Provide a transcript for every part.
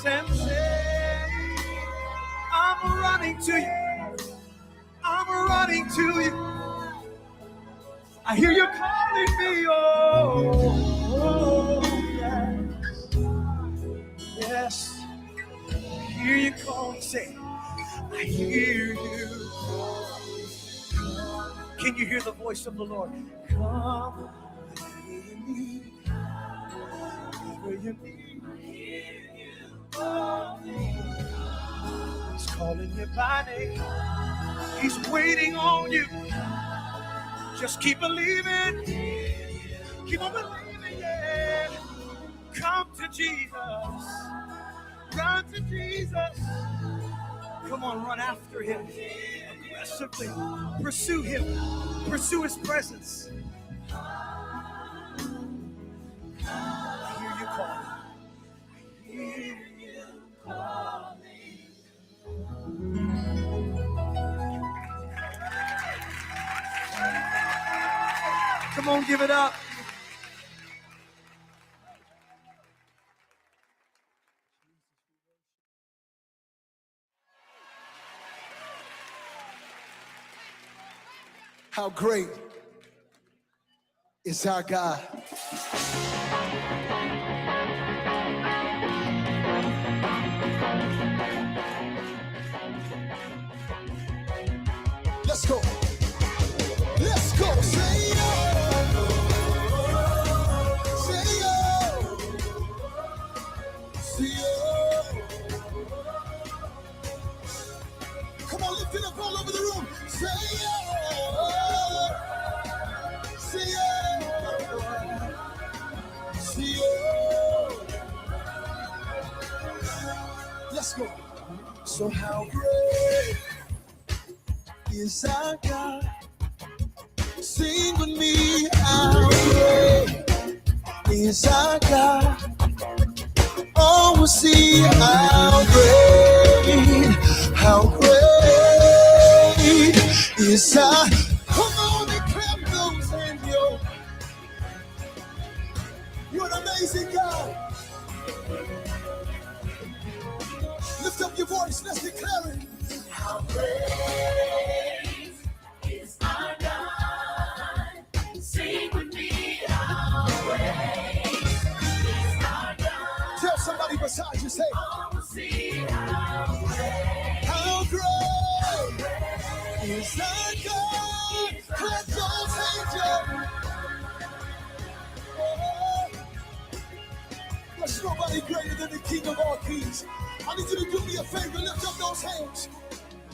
and say, I'm running to you. I'm running to you. I hear you calling me. Oh, yes. I hear you calling. Say, I hear you. Can you hear the voice of the Lord? Come, where you need. He's calling you by name. He's waiting on you. Just keep believing. Keep on believing, yeah. Come to Jesus. Run to Jesus. Come on, run after him. Aggressively. Pursue him. Pursue his presence. I hear you calling. I hear you calling. Come on, give it up. How great is our God? Let's go. Let's go. Say yo. Say yo. Say yo. Come on, lift it up all over the room. Say yo. Say yo. Say yo. Let's go. So how great is our God? Sing with me, how great is our God? Oh, we'll see how great is our. Come on and clap those hands, yo. You're an amazing God. Lift up your voice, let's declare it. How great is our God? Sing with me, how great is our God? Tell somebody beside you, say, oh, we'll see how great is our God? Clap those hands, yo. There's nobody greater than the King of all kings. I need you to do me a favor, lift up those hands.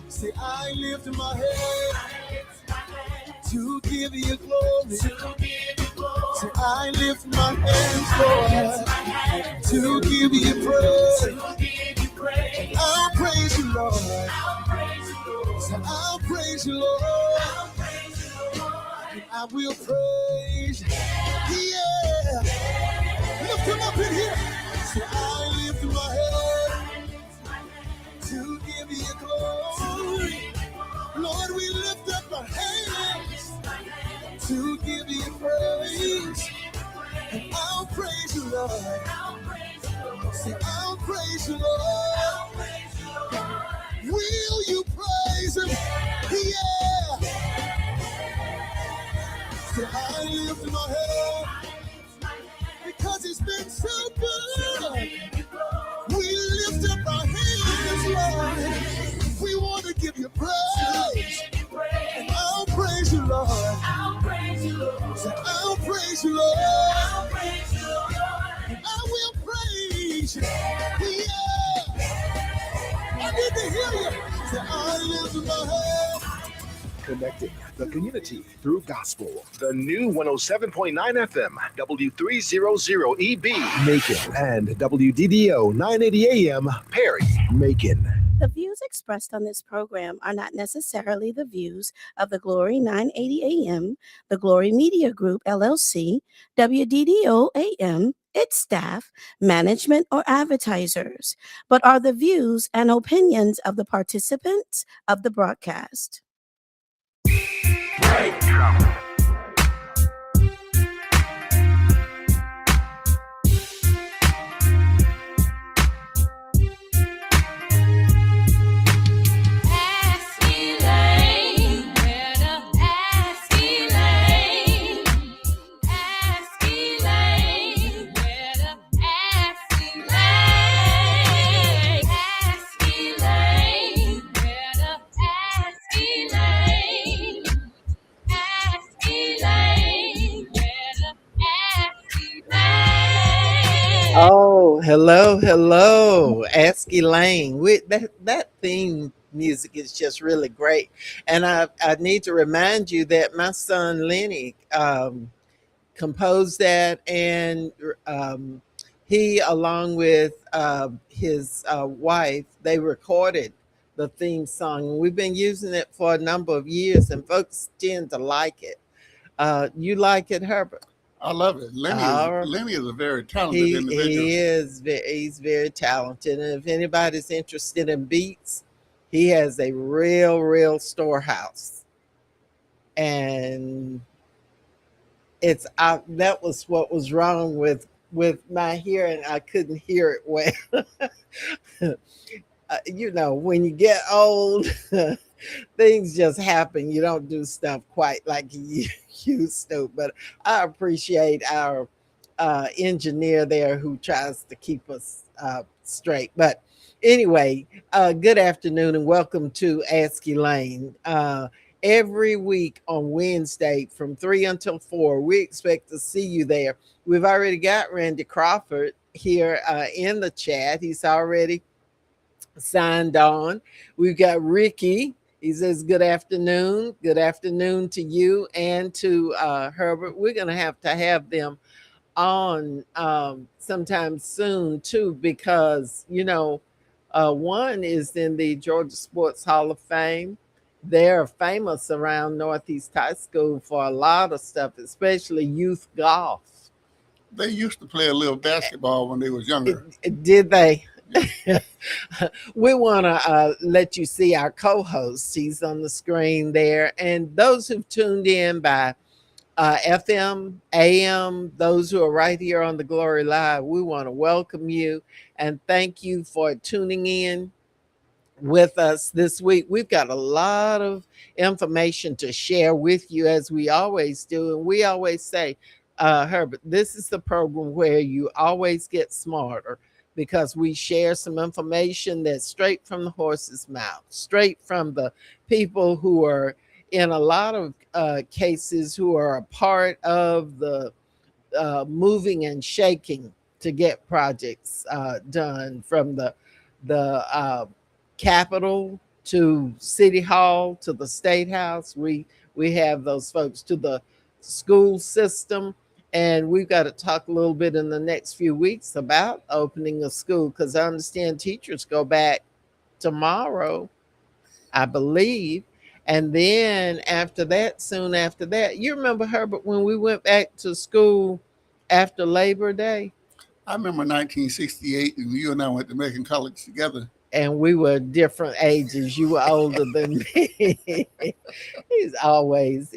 Say, I lift my hand to give you glory. Say, I lift my hands, Lord, to give you praise. I'll praise you, Lord. Say, I'll praise you, Lord. And I will praise you. Yeah. Lift him up in here. Say, I lift my hand to give you glory. Lord, we lift up our hands to give you praise. And I'll praise you, Lord. Say, I'll praise you, Lord. Will you praise him? Yeah. Say, I lift my hand because it's been so good. We lift up our hands, Lord. We want to give you praise. And I'll praise you, Lord. Say, I'll praise you, Lord. And I will praise you. Yeah. I need to hear you. Say, I lift my hand. Connecting the community through gospel. The new 107.9 FM, W300EB, Macon, and WDDO 980 AM, Perry, Macon. The views expressed on this program are not necessarily the views of the Glory 980 AM, the Glory Media Group, LLC, WDDO AM, its staff, management, or advertisers, but are the views and opinions of the participants of the broadcast. Hello, Ask Elaine. That theme music is just really great. And I need to remind you that my son Lenny composed that, and um, he, along with his wife, they recorded the theme song. We've been using it for a number of years, and folks tend to like it. You like it, Herbert? I love it. Our Lenny is a very talented individual. he's very talented, and if anybody's interested in beats, he has a real storehouse, and it's that was what was wrong with my hearing. I couldn't hear it well. When you get old, things just happen. You don't do stuff quite like you used to. But I appreciate our engineer there who tries to keep us straight. But anyway, good afternoon and welcome to Ask Elaine. Every week on Wednesday from 3 until 4, we expect to see you there. We've already got Randy Crawford here in the chat. He's already signed on. We've got Ricky. He says, good afternoon. Good afternoon to you and to Herbert. We're going to have them on sometime soon, too, because, one is in the Georgia Sports Hall of Fame. They're famous around Northeast High School for a lot of stuff, especially youth golf. They used to play a little basketball when they was younger. Did they? We want to let you see our co-host. He's on the screen there. And those who've tuned in by FM, AM, those who are right here on the Glory Live, we want to welcome you and thank you for tuning in with us this week. We've got a lot of information to share with you, as we always do. And we always say, Herbert, this is the program where you always get smarter, because we share some information that's straight from the horse's mouth, straight from the people who are, in a lot of cases, who are a part of the moving and shaking to get projects done, from the Capitol to City Hall to the State House. We have those folks, to the school system. And we've got to talk a little bit in the next few weeks about opening a school, because I understand teachers go back tomorrow, I believe. And then after that, soon after that, you remember, Herbert, when we went back to school after Labor Day? I remember 1968, and you and I went to Macon College together. And we were different ages. You were older than me. He's always.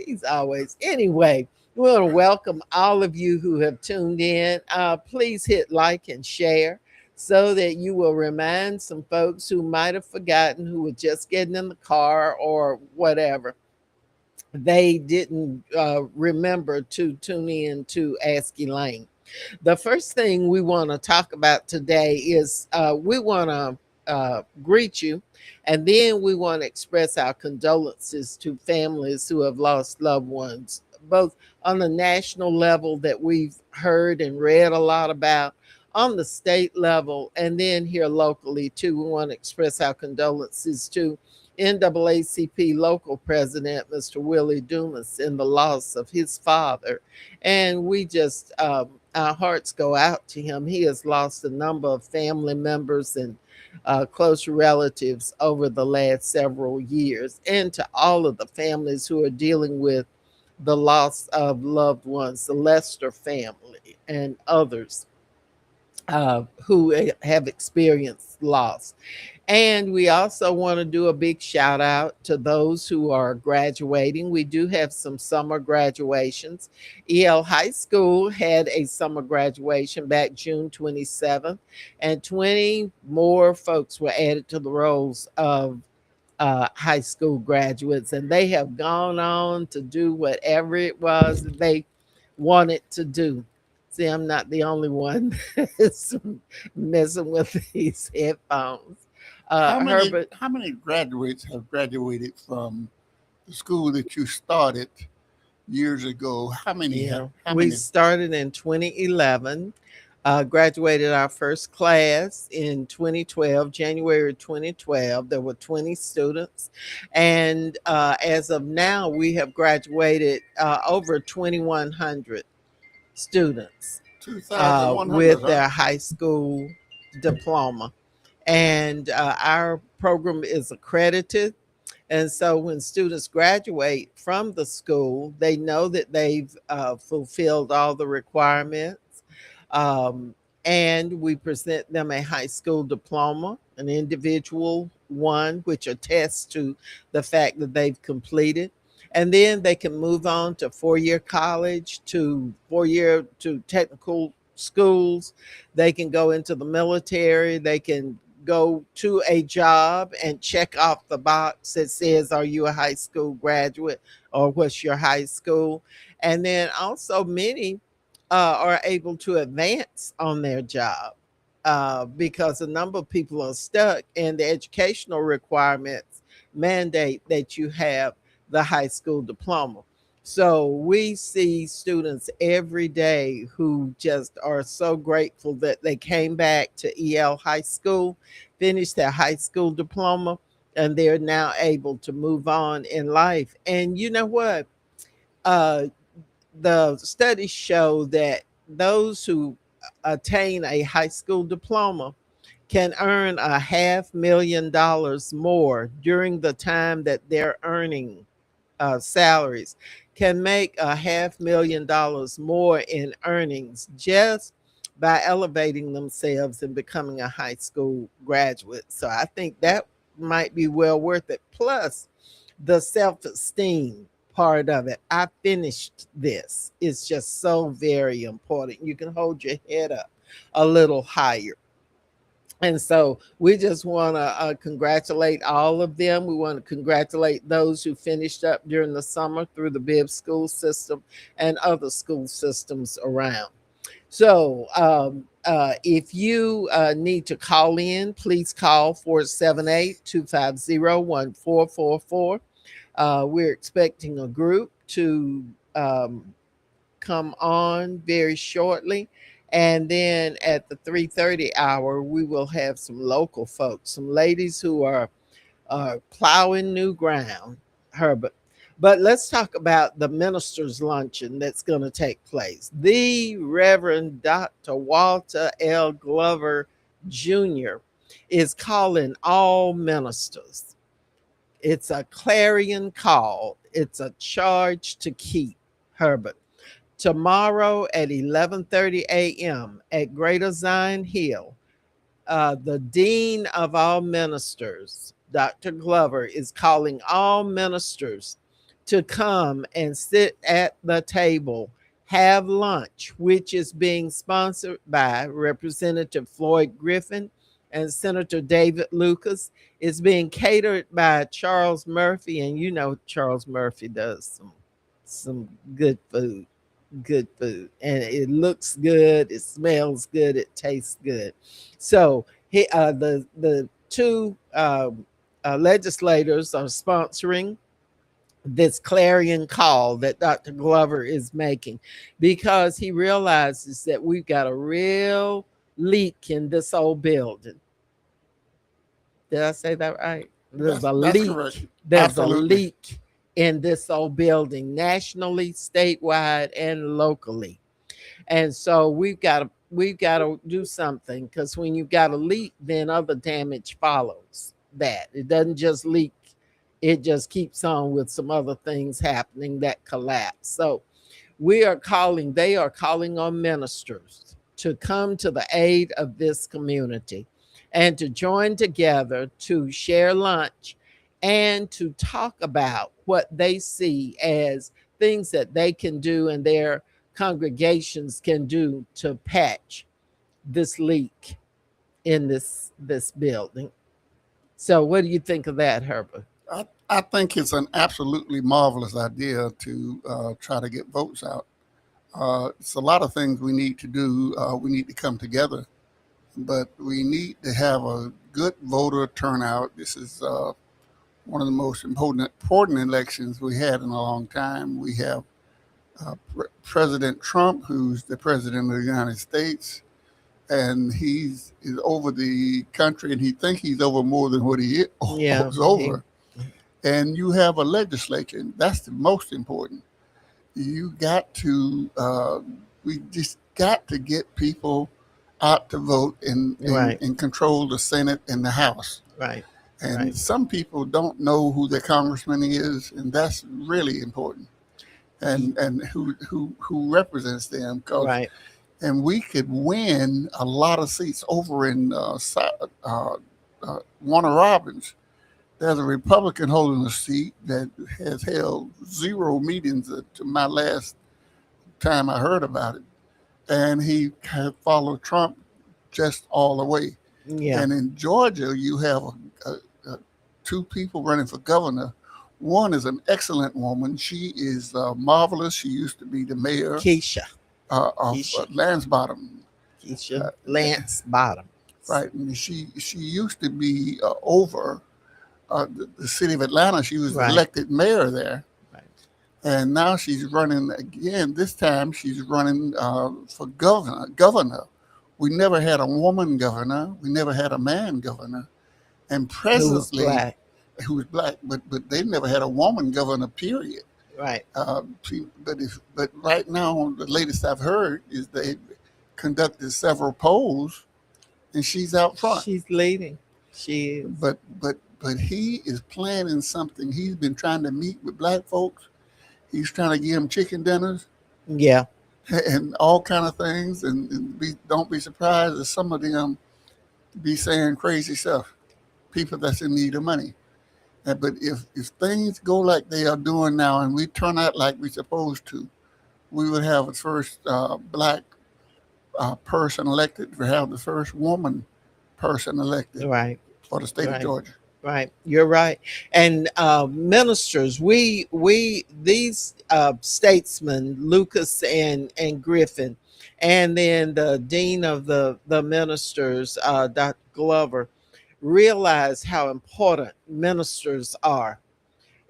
Anyway, we want to welcome all of you who have tuned in. Please hit like and share so that you will remind some folks who might have forgotten, who were just getting in the car or whatever. They didn't remember to tune in to Ask Elaine. The first thing we want to talk about today is we want to greet you, and then we want to express our condolences to families who have lost loved ones, both on the national level that we've heard and read a lot about, on the state level, and then here locally too. We want to express our condolences to NAACP local president, Mr. Willie Dumas, in the loss of his father. And we just, our hearts go out to him. He has lost a number of family members and close relatives over the last several years, and to all of the families who are dealing with the loss of loved ones, the Lester family and others who have experienced loss. And we also want to do a big shout out to those who are graduating. We do have some summer graduations. EL High School had a summer graduation back June 27th, and 20 more folks were added to the rolls of high school graduates, and they have gone on to do whatever it was that they wanted to do. See, I'm not the only one that's messing with these headphones. Herbert, How many graduates have graduated from the school that you started years ago? How many? yeah, How we many? started in 2011. Graduated our first class in 2012, January 2012. There were 20 students. And as of now, we have graduated over 2,100 students 2,100, with huh? their high school diploma. And our program is accredited. And so when students graduate from the school, they know that they've fulfilled all the requirements. Um, and we present them a high school diploma, an individual one, which attests to the fact that they've completed. And then they can move on to 4-year college, to 4-year to technical schools. They can go into the military. They can go to a job and check off the box that says, are you a high school graduate, or what's your high school? And then also many are able to advance on their job because a number of people are stuck, and the educational requirements mandate that you have the high school diploma. So we see students every day who just are so grateful that they came back to EL High School, finished their high school diploma, and they're now able to move on in life. And you know what? Uh, the studies show that those who attain a high school diploma can earn $500,000 more during the time that they're earning salaries, can make $500,000 more in earnings just by elevating themselves and becoming a high school graduate. So I think that might be well worth it. Plus, the self esteem part of it. I finished this. It's just so very important. You can hold your head up a little higher. And so we just want to congratulate all of them. We want to congratulate those who finished up during the summer through the Bibb school system and other school systems around. So if you need to call in, please call 478-250-1444. We're expecting a group to come on very shortly. And then at the 3:30 hour, we will have some local folks, some ladies who are plowing new ground, Herbert. But let's talk about the ministers' luncheon that's going to take place. The Reverend Dr. Walter L. Glover Jr. is calling all ministers. It's a clarion call. It's a charge to keep, Herbert. Tomorrow at 11:30 a.m. at Greater Zion Hill, the Dean of all ministers, Dr. Glover, is calling all ministers to come and sit at the table, have lunch, which is being sponsored by Representative Floyd Griffin and Senator David Lucas. It's being catered by Charles Murphy, and you know Charles Murphy does some good food, and it looks good, it smells good, it tastes good. So the two legislators are sponsoring this clarion call that Dr. Glover is making, because he realizes that we've got a real leak in this old building. Did I say that right? That's correct. There's a Absolutely. leak in this old building, nationally, statewide, and locally. And so we've got to do something, because when you've got a leak, then other damage follows that. It doesn't just leak, it just keeps on with some other things happening that collapse. So they are calling on ministers to come to the aid of this community and to join together to share lunch and to talk about what they see as things that they can do and their congregations can do to patch this leak in this building. So what do you think of that, Herbert? I think it's an absolutely marvelous idea to try to get votes out. It's a lot of things we need to do. We need to come together, but we need to have a good voter turnout. This is one of the most important elections we had in a long time. We have President Trump, who's the president of the United States. and is over the country, and he think he's over more than what he is, Yeah. is over. And you have a legislature, and that's the most important. You got to, we just got to get people out to vote Right. and control the Senate and the House. Right. And Right. some people don't know who their congressman is, and that's really important. And who represents them, cause Right. and we could win a lot of seats over in Warner Robins. There's a Republican holding a seat that has held 0 meetings to my last time I heard about it, and he had followed Trump just all the way. Yeah. And in Georgia, you have a, 2 people running for governor. One is an excellent woman. She is marvelous. She used to be the mayor Keisha. of Keisha. Lansbottom, Keisha Lance Bottom. right? And she used to be over the city of Atlanta. She was Right. elected mayor there, Right. and now she's running again. This time she's running for governor. We never had a woman governor. We never had a man governor, and Who was presently black. who was black, but they never had a woman governor. Period. Right. But right now, the latest I've heard is they conducted several polls, and she's out front. She's leading. She is. But he is planning something. He's been trying to meet with black folks. He's trying to give them chicken dinners Yeah. and all kind of things. And don't be surprised if some of them be saying crazy stuff. People that's in need of money. But if things go like they are doing now, and we turn out like we're supposed to, we would have the first black person elected. We have the first woman person elected Right. for the state Right. of Georgia. Right, you're right. And ministers, these statesmen, Lucas and Griffin, and then the dean of the ministers, Dr. Glover, realize how important ministers are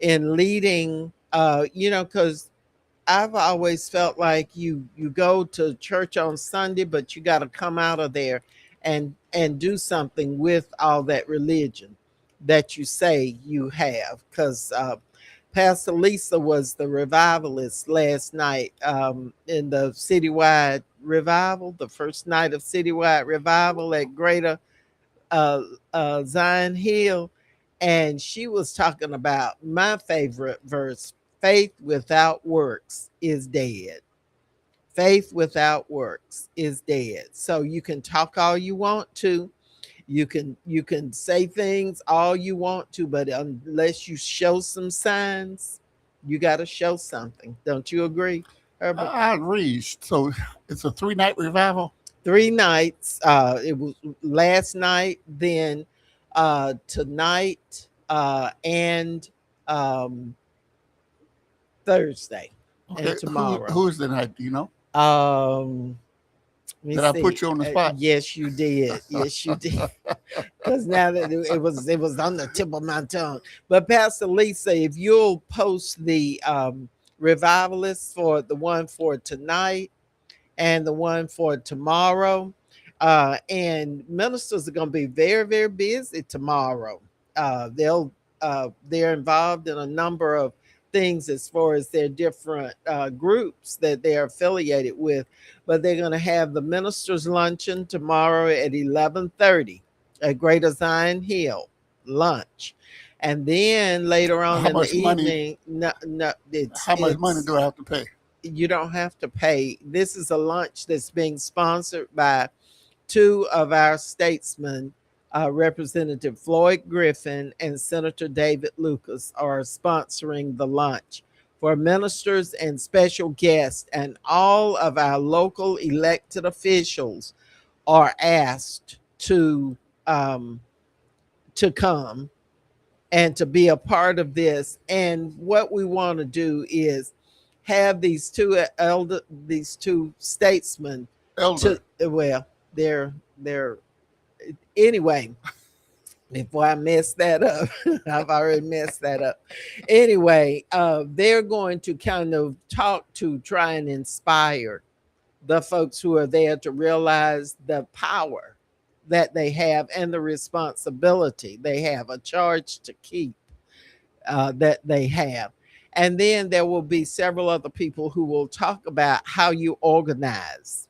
in leading. Because I've always felt like you go to church on Sunday, but you got to come out of there and do something with all that religion that you say you have. Because Pastor Lisa was the revivalist last night in the citywide revival, the first night of citywide revival at Greater Zion Hill. And she was talking about my favorite verse: faith without works is dead. Faith without works is dead. So you can talk all you want to, you can say things all you want to, but unless you show some signs, you got to show something. Don't you agree, Herbert? I agree. So it's a 3-night revival. 3 nights. It was last night, then tonight, and Thursday, and tomorrow. Who is the night? Do you know? Let me Did I see. put you on the spot? Yes, you did. Yes, you did. Because now that it was on the tip of my tongue. But Pastor Lisa, if you'll post the revivalists for the one for tonight and the one for tomorrow, and ministers are going to be very, very busy tomorrow. They're involved in a number of things as far as their different groups that they're affiliated with, but they're going to have the ministers luncheon tomorrow at 11:30 at Greater Zion Hill lunch, and then later on in the evening, how much money do I have to pay? You don't have to pay. This is a lunch that's being sponsored by 2 of our statesmen. Representative Floyd Griffin and Senator David Lucas are sponsoring the lunch for ministers and special guests, and all of our local elected officials are asked to come and to be a part of this. And what we want to do is have these two statesmen. They're anyway. Before I mess that up, I've already messed that up. Anyway, they're going to kind of talk to try and inspire the folks who are there to realize the power that they have and the responsibility they have, a charge to keep that they have. And then there will be several other people who will talk about how you organize,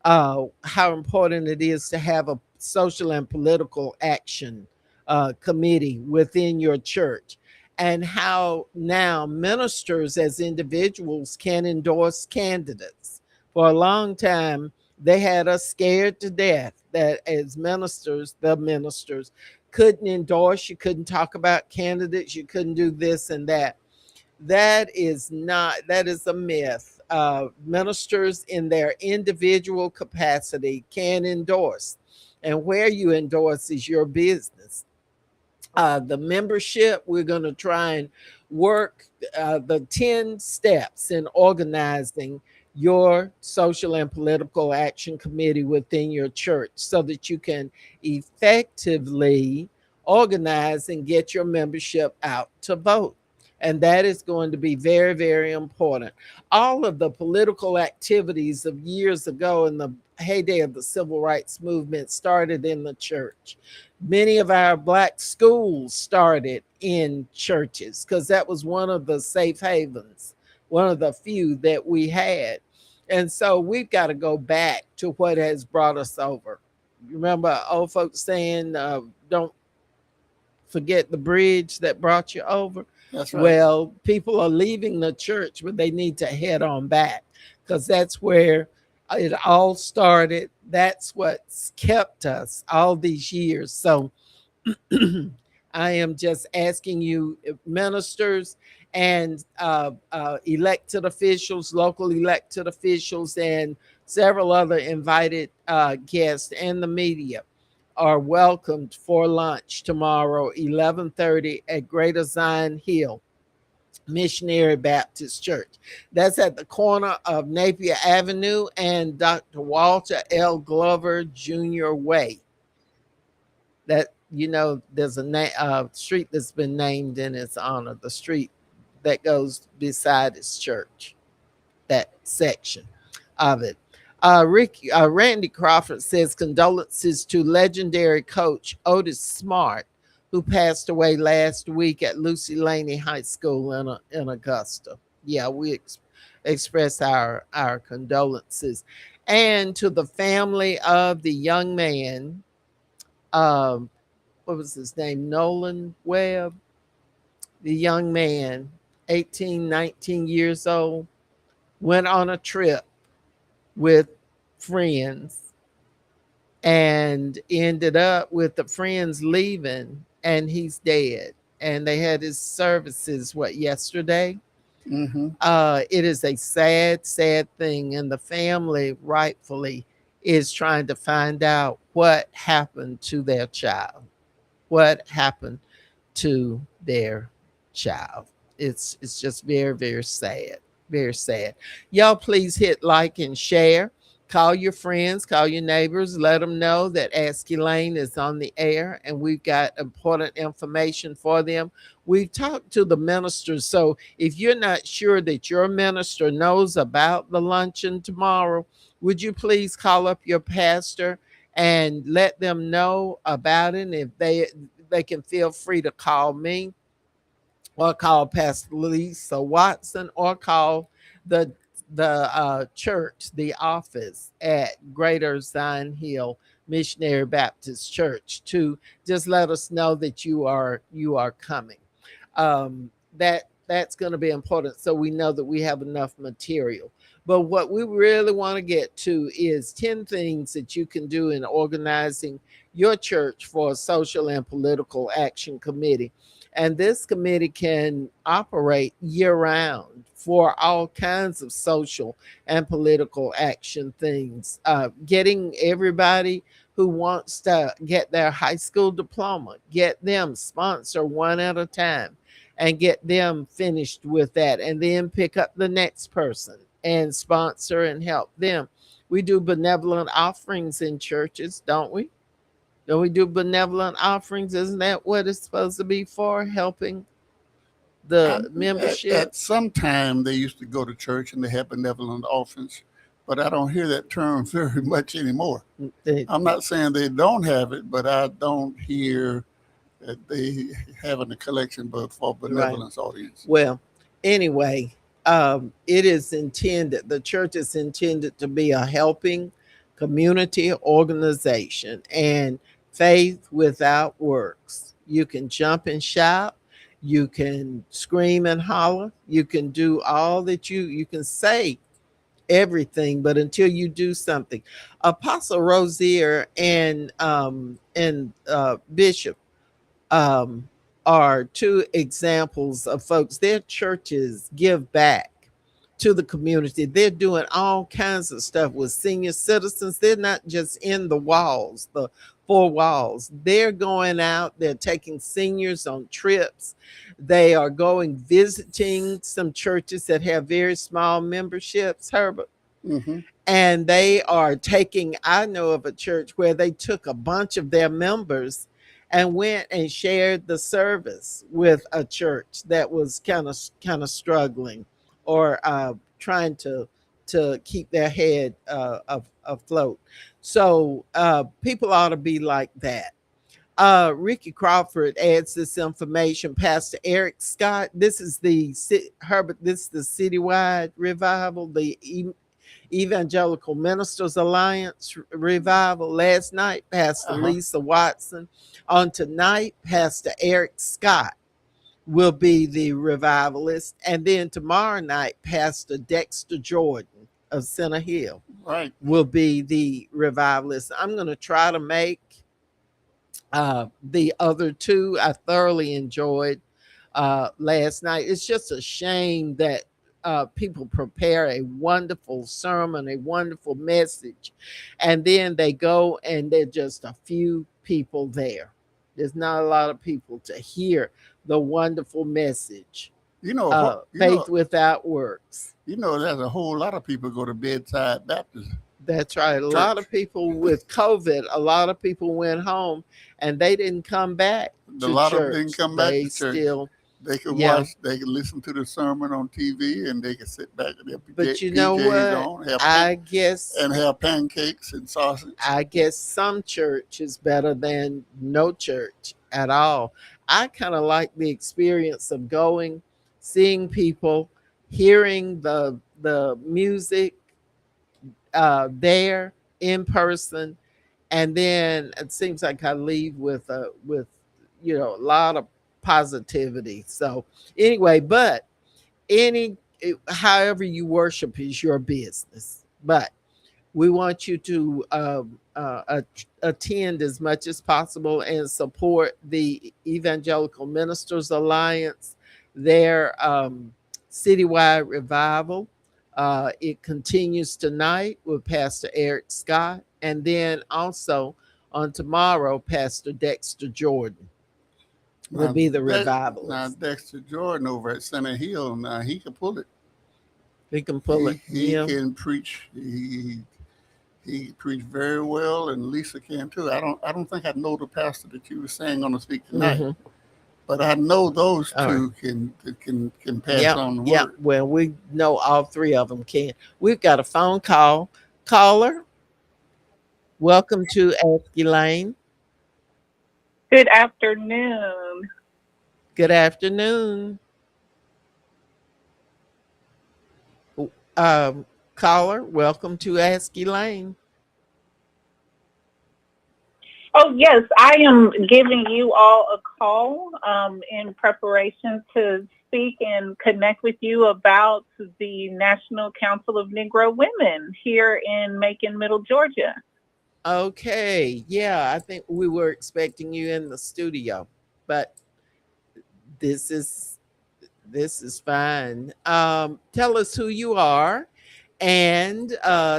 how important it is to have a social and political action committee within your church, and how now ministers as individuals can endorse candidates. For a long time, they had us scared to death that as ministers, the ministers couldn't endorse, you couldn't talk about candidates, you couldn't do this and that. That is not, that is a myth. Ministers in their individual capacity can endorse, and where you endorse is your business. The membership, we're going to try and work the 10 steps in organizing your social and political action committee within your church so that you can effectively organize and get your membership out to vote. And that is going to be very, very important. All of the political activities of years ago in the heyday of the civil rights movement started in the church. Many of our Black schools started in churches because that was one of the safe havens, one of the few that we had. And so we've got to go back to what has brought us over. Remember old folks saying, don't forget the bridge that brought you over? That's right. Well, people are leaving the church, but they need to head on back because that's where it all started. That's what's kept us all these years. So I am just asking you, ministers and elected officials, local elected officials, and several other invited guests and the media are welcomed for lunch tomorrow, 11:30 at Greater Zion Hill Missionary Baptist Church. That's at the corner of Napier Avenue and Dr. Walter L. Glover Jr. Way. That, you know, there's a street that's been named in its honor, the street that goes beside his church, that section of it. Randy Crawford says condolences to legendary coach Otis Smart, who passed away last week at Lucy Laney High School in Augusta. Yeah, we express our condolences. And to the family of the young man, what was his name? Nolan Webb, the young man, 18, 19 years old, went on a trip with friends and ended up with the friends leaving, and he's dead. And they had his services, yesterday? Mm-hmm. It is a sad, sad thing. And the family rightfully is trying to find out what happened to their child. What happened to their child? It's just very, very sad. Very sad. Y'all please hit like and share. Call your friends, call your neighbors, let them know that Ask Elaine is on the air and we've got important information for them. We've talked to the ministers, so if you're not sure that your minister knows about the luncheon tomorrow, would you please call up your pastor and let them know about it? And if they can feel free to call me or call Pastor Lisa Watson or call the church, the office at Greater Zion Hill Missionary Baptist Church to just let us know that you are coming. That's going to be important so we know that we have enough material. But what we really want to get to is 10 things that you can do in organizing your church for a social and political action committee. And this committee can operate year round for all kinds of social and political action things. Getting everybody who wants to get their high school diploma, get them sponsor one at a time and get them finished with that, and then pick up the next person and sponsor and help them. We do benevolent offerings in churches, don't we? Don't we do benevolent offerings? Isn't that what it's supposed to be for? Helping the membership? At some time, they used to go to church and they had benevolent offerings. but I don't hear that term very much anymore. They- I'm not saying they don't have it, but I don't hear that they having a collection but for Right. benevolence audience. Well, anyway, it is intended, the church is intended to be a helping community organization and faith without works. You can jump and shout, you can scream and holler, you can do all that you can say everything, but until you do something. Apostle Rosier and Bishop um, are two examples of folks. Their churches give back to the community. They're doing all kinds of stuff with senior citizens. They're not just in the walls, the four walls. They're going out, they're taking seniors on trips. They are going visiting some churches that have very small memberships, Herbert. Hmm. And they are taking, I know of a church where they took a bunch of their members and went and shared the service with a church that was kind of struggling or trying to keep their head afloat. So people ought to be like that. Ricky Crawford adds this information. Pastor Eric Scott, this is the Herbert. This is the citywide revival, the Evangelical Ministers Alliance revival. Last night, Pastor Uh-huh. Lisa Watson. On tonight, Pastor Eric Scott will be the revivalist. And then tomorrow night, Pastor Dexter Jordan of Center Hill Right. will be the revivalist. I'm going to try to make the other two. I thoroughly enjoyed last night. It's just a shame that people prepare a wonderful sermon, a wonderful message, and then they go and there's just a few people there. There's not a lot of people to hear the wonderful message. You know, Faith without works. there's a whole lot of people go to bedside Baptist That's right. A church. lot of people with COVID, a lot of people went home and they didn't come back A to lot of church. them didn't come back They to church. still, They could yeah. watch, they could listen to the sermon on TV, and they could sit back with their But you know PJs what? on, have pancakes and sausage. I guess some church is better than no church at all. I kind of like the experience of going, seeing people, hearing the music there in person, and then it seems like I leave with a lot of positivity. So anyway, but however you worship is your business, but we want you to attend as much as possible and support the Evangelical Ministers Alliance, their citywide revival. It continues tonight with Pastor Eric Scott, and then also on tomorrow, Pastor Dexter Jordan will be the revivalist. Now Dexter Jordan over at Center Hill, now he can pull it. He can pull it. He Yeah. can preach. He preached very well, and Lisa can too. I don't think I know the pastor that you were saying on the speak tonight, Mhm. but I know those All two can pass Yeah, on the yeah. word. Well, we know all three of them can. We've got a phone call. Caller, welcome to Ask Elaine. Good afternoon. Good afternoon. Um, Caller, welcome to Ask Elaine. Oh, yes, I am giving you all a call in preparation to speak and connect with you about the National Council of Negro Women here in Macon, Middle Georgia. Okay, yeah, I think we were expecting you in the studio, but this is fine. Tell us who you are and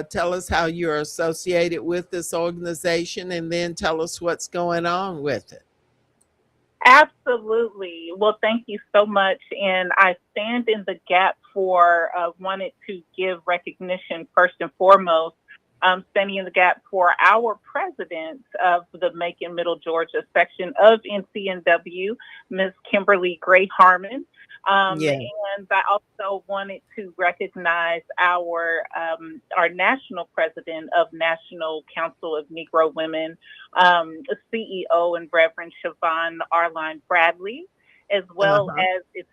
tell us how you're associated with this organization, and then tell us what's going on with it. Absolutely. Well, thank you so much. And I stand in the gap for wanted to give recognition first and foremost, standing in the gap for our president of the Macon Middle Georgia section of NCNW, Ms. Kimberly Gray Harmon. Yeah. And I also wanted to recognize our national president of National Council of Negro Women, CEO and Reverend Siobhan Arline Bradley, as well Uh-huh. as its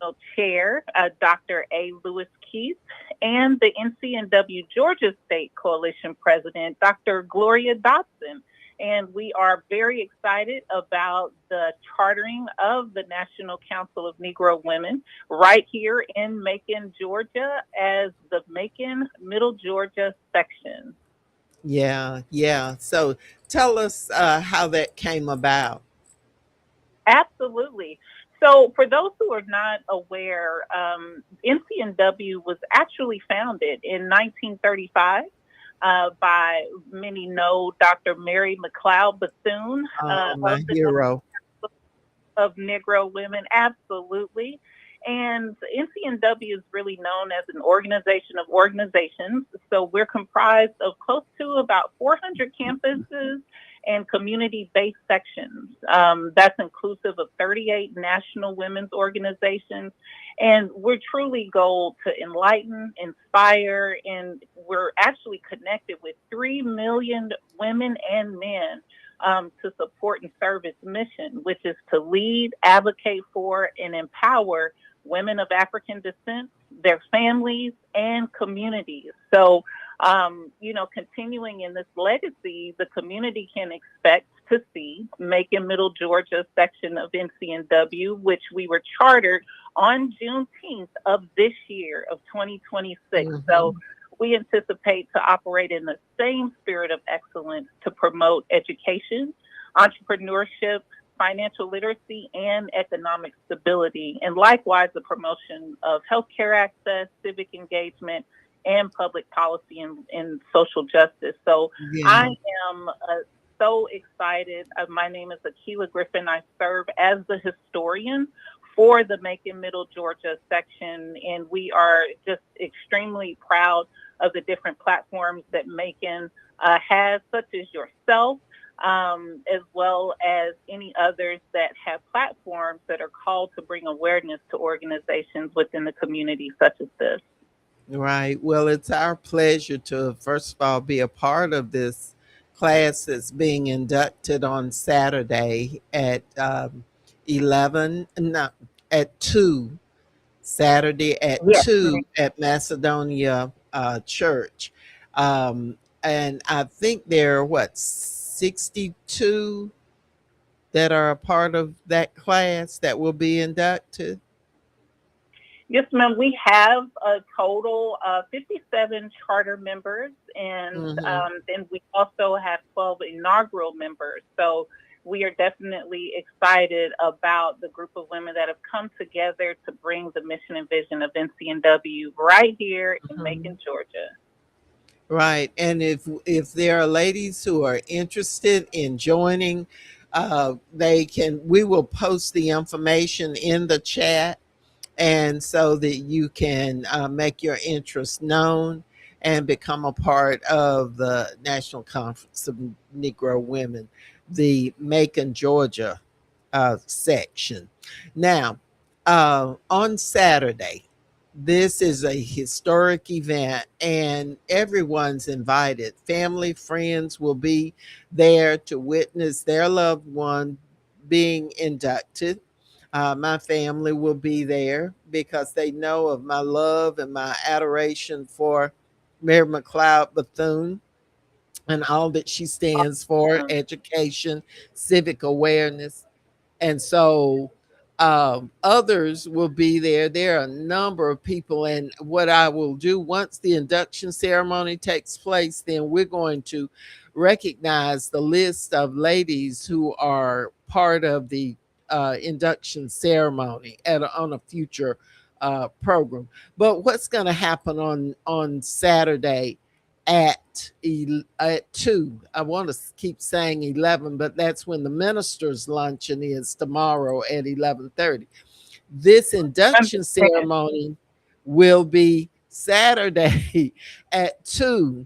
national chair, Dr. A. Lewis Keith, and the NCNW Georgia State Coalition president, Dr. Gloria Dodson. And we are very excited about the chartering of the National Council of Negro Women right here in Macon, Georgia, as the Macon Middle Georgia section. Yeah, yeah. So tell us how that came about. Absolutely. So, for those who are not aware, NCNW was actually founded in 1935 by many know Dr. Mary McLeod Bethune Oh, of my the hero. of Negro women. Absolutely. And NCNW is really known as an organization of organizations. So we're comprised of close to about 400 campuses and community based sections. That's inclusive of 38 national women's organizations. And we're truly goal to enlighten, inspire, and we're actually connected with 3 million women and men to support and serve its mission, which is to lead, advocate for, and empower women of African descent, their families, and communities. So, continuing in this legacy, the community can expect to see Macon Middle Georgia section of NCNW, which we were chartered on Juneteenth of this year of 2026. So Hmm. we anticipate to operate in the same spirit of excellence to promote education, entrepreneurship, financial literacy, and economic stability, and likewise the promotion of healthcare access, civic engagement, and public policy and social justice. So I Yeah. am so excited. My name is Akilah Griffin. I serve as the historian for the Macon Middle Georgia section, and we are just extremely proud of the different platforms that Macon has, such as yourself, as well as any others that have platforms that are called to bring awareness to organizations within the community, such as this. Right. Well, it's our pleasure to, first of all, be a part of this class that's being inducted on Saturday at 11, no, at 2, Saturday at Yes, ma'am. 2 at Macedonia Church. And I think there are, what, 62 that are a part of that class that will be inducted? Yes, ma'am. We have a total of 57 charter members, and Hmm. then we also have 12 inaugural members. So we are definitely excited about the group of women that have come together to bring the mission and vision of NCNW right here in Hmm. Macon, Georgia. Right. And if there are ladies who are interested in joining, we will post the information in the chat, and so that you can make your interest known and become a part of the National Conference of Negro Women, the Macon, Georgia section. Now, on Saturday, this is a historic event, and everyone's invited. Family, friends will be there to witness their loved one being inducted. My family will be there because they know of my love and my adoration for Mary McLeod Bethune and all that she stands for: Awesome. education, civic awareness. And so others will be there. There are a number of people. And what I will do once the induction ceremony takes place, then we're going to recognize the list of ladies who are part of the induction ceremony on a future program. But what's going to happen on Saturday at 2? I want to keep saying 11, but that's when the minister's luncheon is, tomorrow at 11:30. This induction Understand. ceremony will be Saturday at 2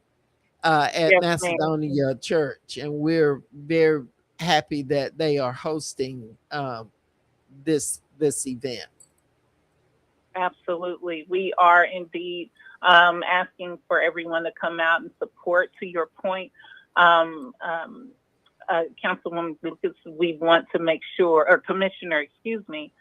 at Yes, ma'am. Macedonia Church, and we're very happy that they are hosting this event. Absolutely. We are indeed asking for everyone to come out and support. To your point, um, um, Councilwoman Lucas, we want to make sure, or Commissioner, excuse me,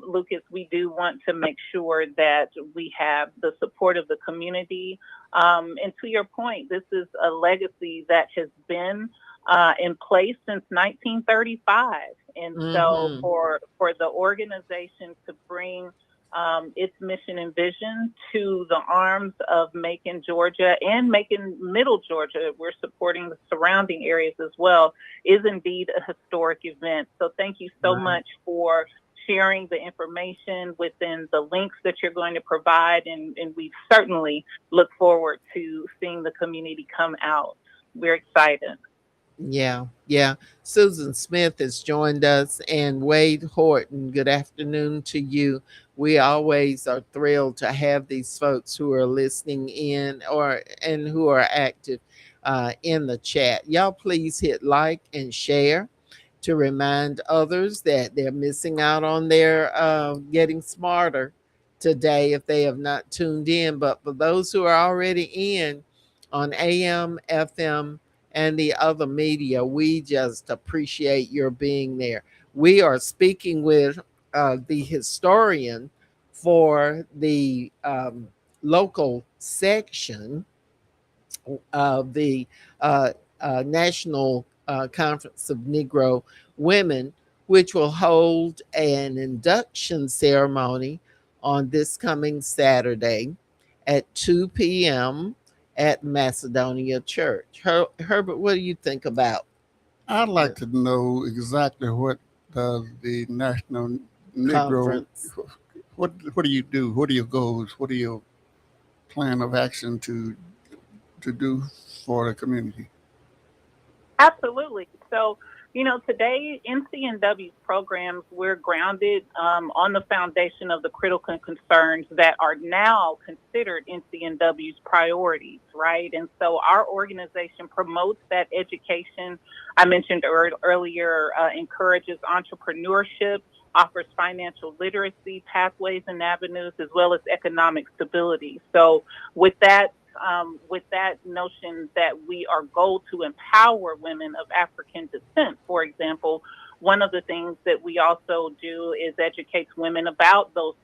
Lucas, we do want to make sure that we have the support of the community. And to your point, this is a legacy that has been in place since 1935. And so Mm-hmm. for the organization to bring its mission and vision to the arms of Macon, Georgia, and Macon Middle Georgia. We're supporting the surrounding areas as well, is indeed a historic event. So thank you so much for sharing the information within the links that you're going to provide. And we certainly look forward to seeing the community come out. We're excited. Yeah, yeah. Susan Smith has joined us, and Wade Horton. Good afternoon to you. We always are thrilled to have these folks who are listening in or and who are active in the chat. Y'all please hit like and share to remind others that they're missing out on their getting smarter today if they have not tuned in. But for those who are already in on AM, FM, and the other media, we just appreciate your being there. We are speaking with the historian for the local section of the uh, National Conference of Negro Women, which will hold an induction ceremony on this coming Saturday at 2 p.m. at Macedonia Church. Herbert, what do you think about I'd like the to know exactly what does the National Negro, conference? what do you do? What are your goals? What are your plan of action to do for the community? Absolutely. So, today NCNW's programs, we're grounded on the foundation of the critical concerns that are now considered NCNW's priorities, right? And so our organization promotes that education. I mentioned earlier, encourages entrepreneurship, offers financial literacy pathways and avenues, as well as economic stability. So with that notion that we are goal to empower women of African descent, for example, one of the things that we also do is educate women about those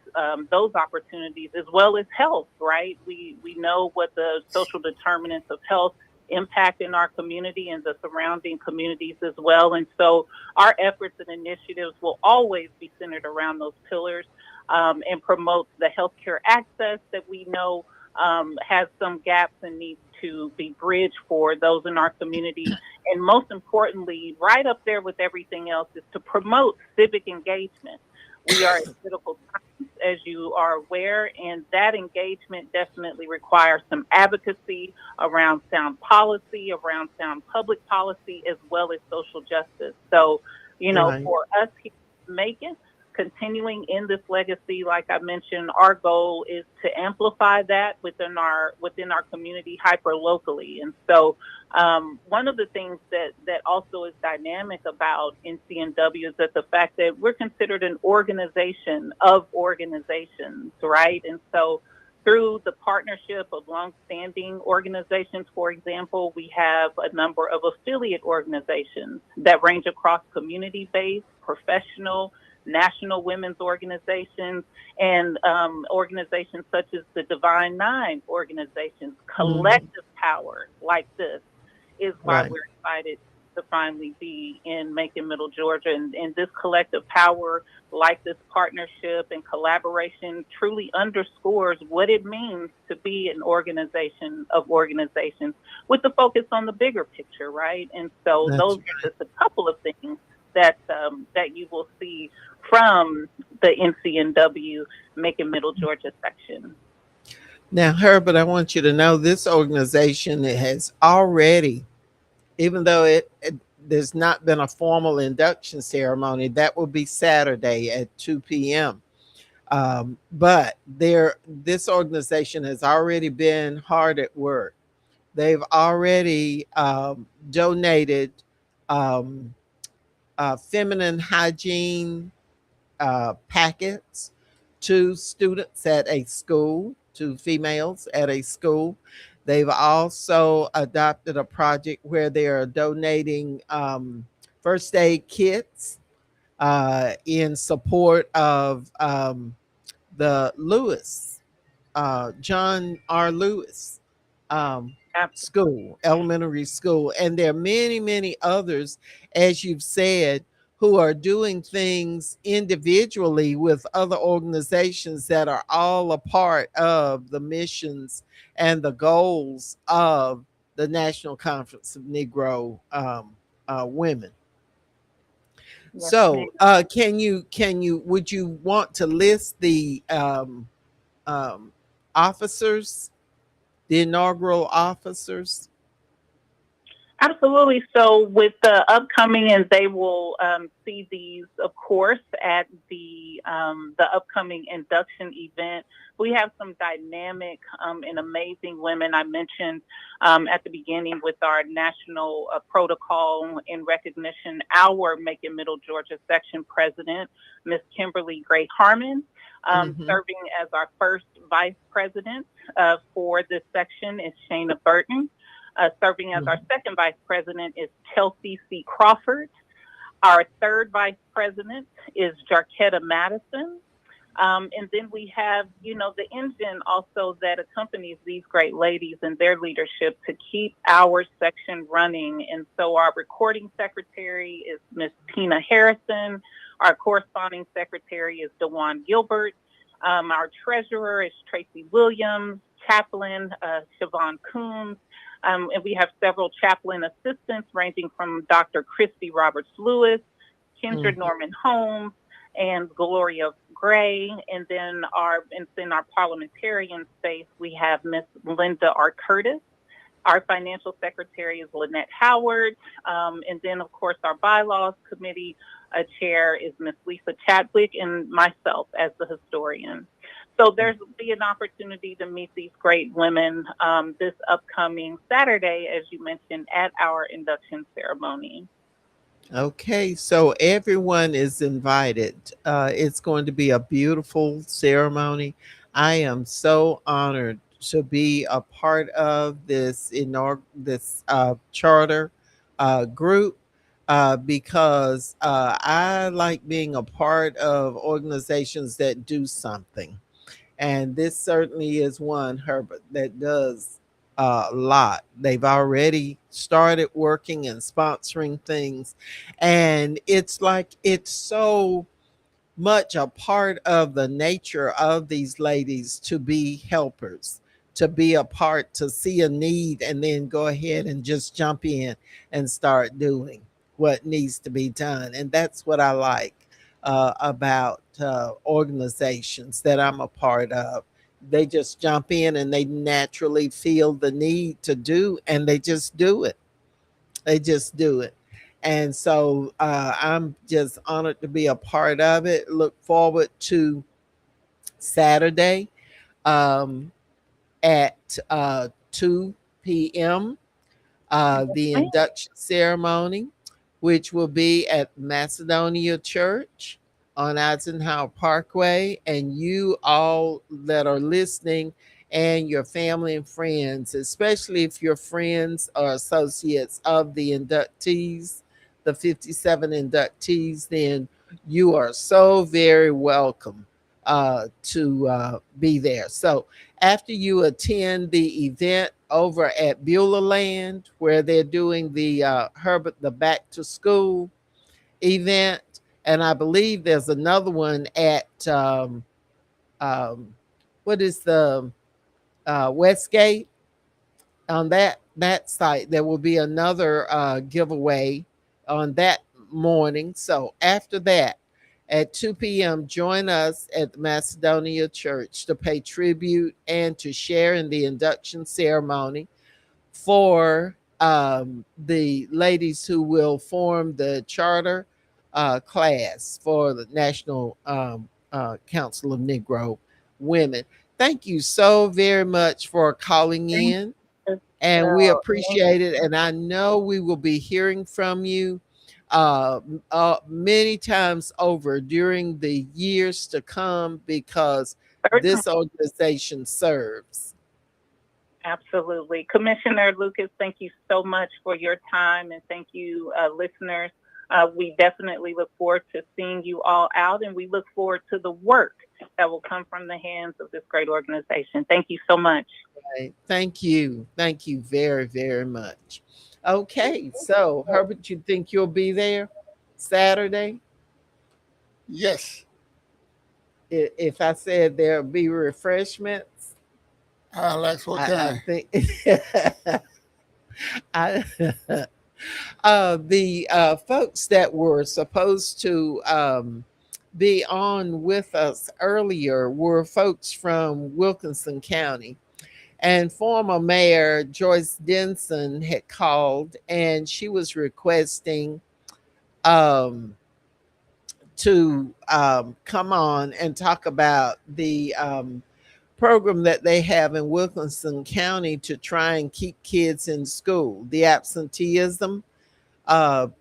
opportunities as well as health. Right? We know what the social determinants of health impact in our community and the surrounding communities as well. And so our efforts and initiatives will always be centered around those pillars and promote the healthcare access that we know has some gaps and needs to be bridged for those in our community. And most importantly, right up there with everything else, is to promote civic engagement. We are in political times, as you are aware, and that engagement definitely requires some advocacy around sound policy, around sound public policy, as well as social justice. So, Right, for us here in Macon, continuing in this legacy, like I mentioned, our goal is to amplify that within our community hyper locally. And so, one of the things that also is dynamic about NCNW is that the fact that we're considered an organization of organizations, right? And so, through the partnership of longstanding organizations, for example, we have a number of affiliate organizations that range across community-based, professional, national women's organizations, and organizations such as the Divine Nine organizations. mhm, Collective power like this is why right. we're excited to finally be in Macon, Middle Georgia. And this collective power, like this partnership and collaboration, truly underscores what it means to be an organization of organizations with the focus on the bigger picture, right? And so That's those are just a couple of things that you will see from the NCNW Macon Middle Georgia section. now, Herbert. I want you to know this organization has already, even though there's not been a formal induction ceremony, that will be Saturday at 2 p.m. But this organization has already been hard at work. They've already donated um, feminine hygiene packets two students at a school, two females at a school. They've also adopted a project where they are donating first aid kits in support of the Lewis, John R. Lewis school, elementary school. And there are many, many others, as you've said, who are doing things individually with other organizations that are all a part of the missions and the goals of the National Conference of Negro Women. Yes, ma'am. So, would you want to list the um, officers, the inaugural officers? Absolutely. So, with the upcoming, and they will see these, of course, at the upcoming induction event. We have some dynamic and amazing women. I mentioned at the beginning with our national protocol in recognition, our Macon Middle Georgia section president, Miss Kimberly Gray Harmon. Hmm. Serving as our first vice president for this section is Shayna Burton. Serving as our Hmm. second vice president is Chelsea C. Crawford. Our third vice president is Jarketta Madison. And then we have, the engine also that accompanies these great ladies and their leadership to keep our section running. And so our recording secretary is Miss Tina Harrison. Our corresponding secretary is DeJuan Gilbert. Our treasurer is Tracy Williams. Chaplain, Siobhan Coombs. And we have several chaplain assistants ranging from Dr. Christy Roberts Lewis, Kendra Hmm. Norman Holmes, and Gloria Gray. And then in our parliamentarian space, we have Miss Linda R. Curtis. Our financial secretary is Lynette Howard. And then, of course, our bylaws committee chair is Miss Lisa Chadwick, and myself as the historian. So there's be an opportunity to meet these great women this upcoming Saturday, as you mentioned, at our induction ceremony. Okay, so everyone is invited. It's going to be a beautiful ceremony. I am so honored to be a part of this charter group because I like being a part of organizations that do something. And this certainly is one, Herbert, that does a lot. They've already started working and sponsoring things. And it's like it's so much a part of the nature of these ladies to be helpers, to be a part, to see a need, and then go ahead and just jump in and start doing what needs to be done. And that's what I like about organizations that I'm a part of. They just jump in and they naturally feel the need to do, and they just do it. They just do it. And so I'm just honored to be a part of it. Look forward to Saturday um, at 2 p.m. The induction ceremony, which will be at Macedonia Church on Eisenhower Parkway. And you all that are listening and your family and friends, especially if your friends or associates of the inductees, the 57 inductees, then you are so very welcome to be there. So after you attend the event over at Beulah Land, where they're doing the Herbert the Back to School event, and I believe there's another one at um, what is the Westgate on that site. There will be another giveaway on that morning. So after that, at 2 p.m., join us at the Macedonia Church to pay tribute and to share in the induction ceremony for the ladies who will form the charter class for the National Council of Negro Women. Thank you so very much for calling Thank in, you. and we appreciate it. And I know we will be hearing from you uh, many times over during the years to come because Certainly. this organization serves. Absolutely. Commissioner Lucas, thank you so much for your time, and thank you, listeners. We definitely look forward to seeing you all out, and we look forward to the work that will come from the hands of this great organization. Thank you so much. Right. Thank you. Thank you very, very much. Okay, so Herbert, you think you'll be there Saturday? Yes. If I said there'll be refreshments, I'll ask what I kind. think I the folks that were supposed to be on with us earlier were folks from Wilkinson County. And former Mayor Joyce Denson had called and she was requesting um, to come on and talk about the program that they have in Wilkinson County to try and keep kids in school, the absenteeism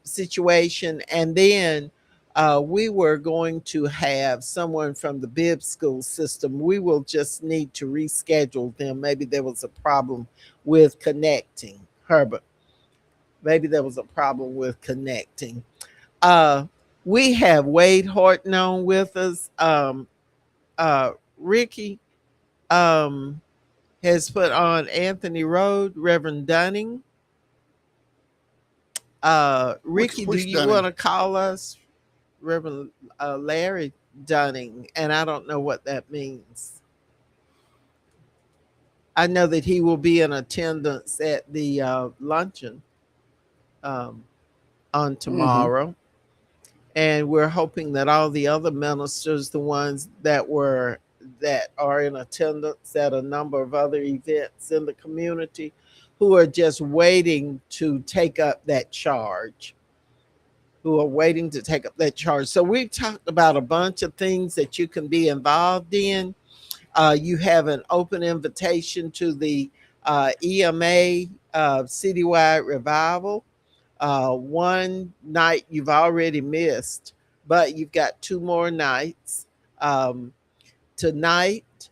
situation. And then we were going to have someone from the Bibb school system. We will just need to reschedule them. Maybe there was a problem with connecting, Herbert. Maybe there was a problem with connecting. Uh, we have Wade Horton on with us. Ricky um, has put on Anthony Road, Reverend Dunning. Ricky, do Which you want Dunning? to call us Reverend Larry Dunning? And I don't know what that means. I know that he will be in attendance at the luncheon um, on Mm-hmm. tomorrow. And we're hoping that all the other ministers, the ones that are in attendance at a number of other events in the community, who are just waiting to take up that charge, who are waiting to take up that charge. So we've talked about a bunch of things that you can be involved in. You have an open invitation to the EMA citywide revival. One night you've already missed, but you've got two more nights. Um, Tonight,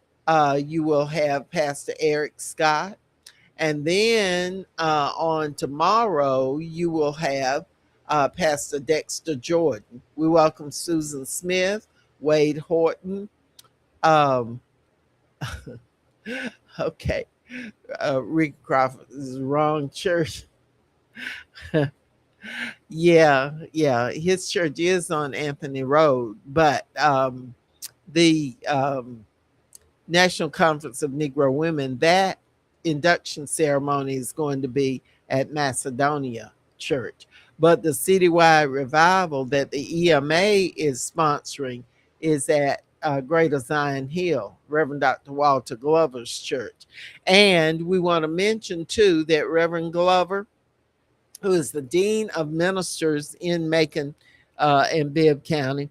you will have Pastor Eric Scott. And then on tomorrow, you will have Pastor Dexter Jordan. We welcome Susan Smith, Wade Horton. Um, okay, Rick Crawford is the wrong church. Yeah, his church is on Anthony Road, but the National Conference of Negro Women, that induction ceremony is going to be at Macedonia Church. But the citywide revival that the EMA is sponsoring is at Greater Zion Hill, Reverend Dr. Walter Glover's church. And we want to mention, too, that Reverend Glover, who is the Dean of Ministers in Macon and Bibb County,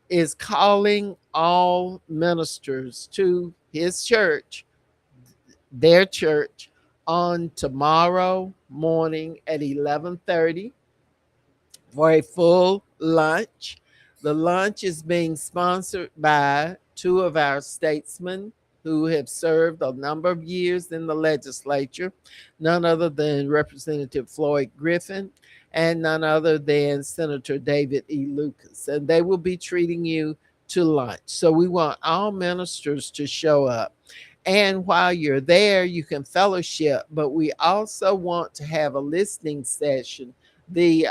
is calling all ministers to his church, their church, on tomorrow morning at 11:30 for a full lunch. The lunch is being sponsored by two of our statesmen who have served a number of years in the legislature, none other than Representative Floyd Griffin and none other than Senator David E. Lucas. And they will be treating you to lunch. So we want all ministers to show up. And while you're there, you can fellowship, but we also want to have a listening session. The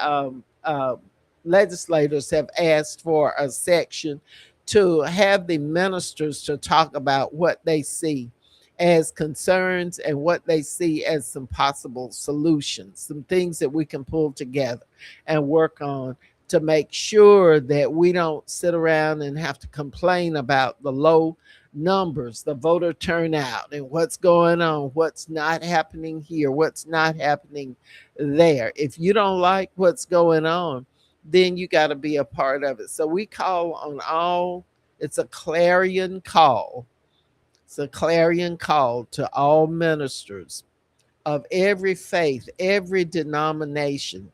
legislators have asked for a section to have the ministers to talk about what they see as concerns and what they see as some possible solutions, some things that we can pull together and work on to make sure that we don't sit around and have to complain about the low numbers, the voter turnout, and what's going on, what's not happening here, what's not happening there. If you don't like what's going on, then you got to be a part of it. So we call on all, it's a clarion call. It's a clarion call to all ministers of every faith, every denomination,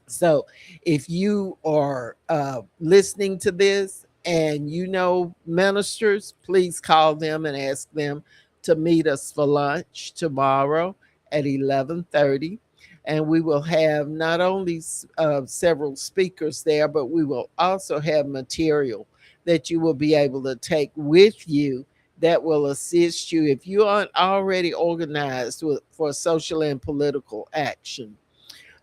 So if you are listening to this and you know ministers, please call them and ask them to meet us for lunch tomorrow at 11:30. And we will have not only several speakers there, but we will also have material that you will be able to take with you that will assist you if you aren't already organized for social and political action.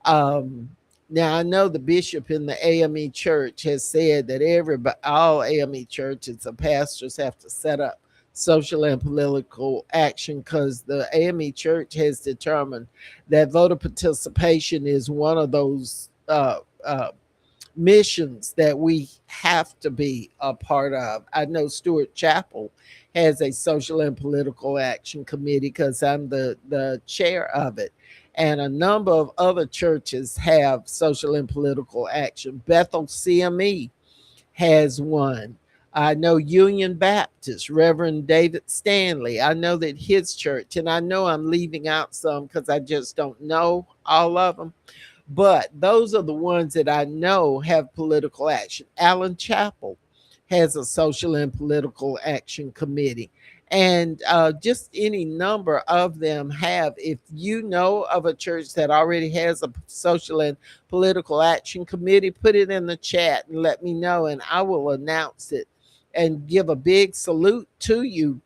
um, Now I know the bishop in the AME church has said that everybody, all AME churches and pastors have to set up social and political action because the AME church has determined that voter participation is one of those missions that we have to be a part of. I know Stewart Chapel has a social and political action committee because I'm the chair of it. And a number of other churches have social and political action. Bethel CME has one. I know Union Baptist, Reverend David Stanley. I know that his church, and I know I'm leaving out some because I just don't know all of them, but those are the ones that I know have political action. Allen Chapel has a social and political action committee. And just any number of them have. If you know of a church that already has a social and political action committee, put it in the chat and let me know, and I will announce it and give a big salute to you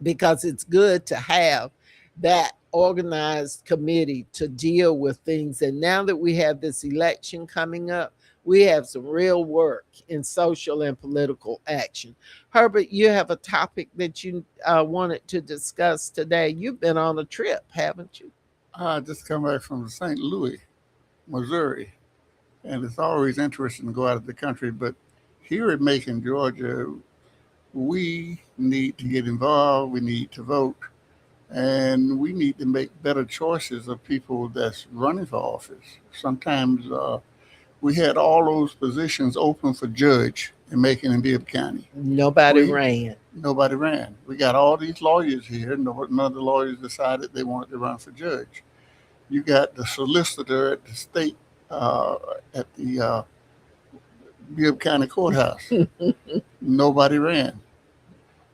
because it's good to have that organized committee to deal with things. And now that we have this election coming up, we have some real work in social and political action. Herbert, you have a topic that you wanted to discuss today. You've been on a trip, haven't you? I just come back from St. Louis, Missouri, and it's always interesting to go out of the country. But here in Macon, Georgia, we need to get involved. We need to vote, and we need to make better choices of people that's running for office. Sometimes we had all those positions open for judge in Macon and Bibb County. Nobody ran. Nobody ran. We got all these lawyers here. None of the lawyers decided they wanted to run for judge. You got the solicitor at the state, at the Bibb County Courthouse. Nobody ran.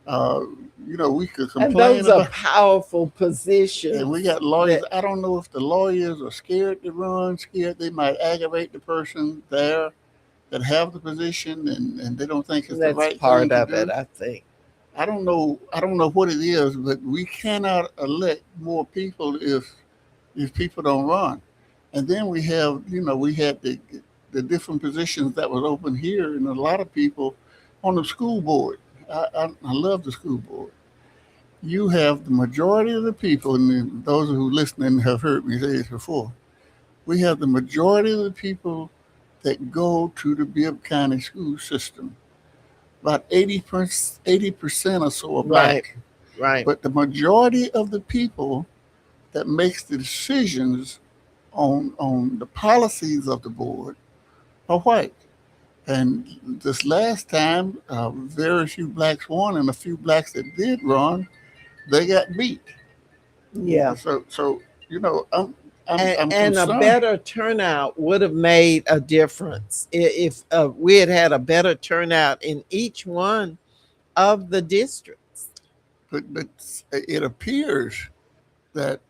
Uh, we could And complain those are about, powerful positions. and we got lawyers. that- I don't know if the lawyers are scared to run, scared they might aggravate the person there that have the position, and they don't think it's the that's right part thing to of do. it, I think. I don't know. I don't know what it is, but we cannot elect more people if people don't run. And then we have, we had the different positions that was open here, and a lot of people on the school board. I love the school board. You have the majority of the people, and those who listening have heard me say this before. We have the majority of the people that go to the Bibb County school system. About 80% or so are black. Right. But the majority of the people that makes the decisions on the policies of the board are white. And this last time, very few blacks won, and a few blacks that did run, they got beat. Yeah. So I'm And a concerned. better turnout would have made a difference if we had had a better turnout in each one of the districts. But it appears that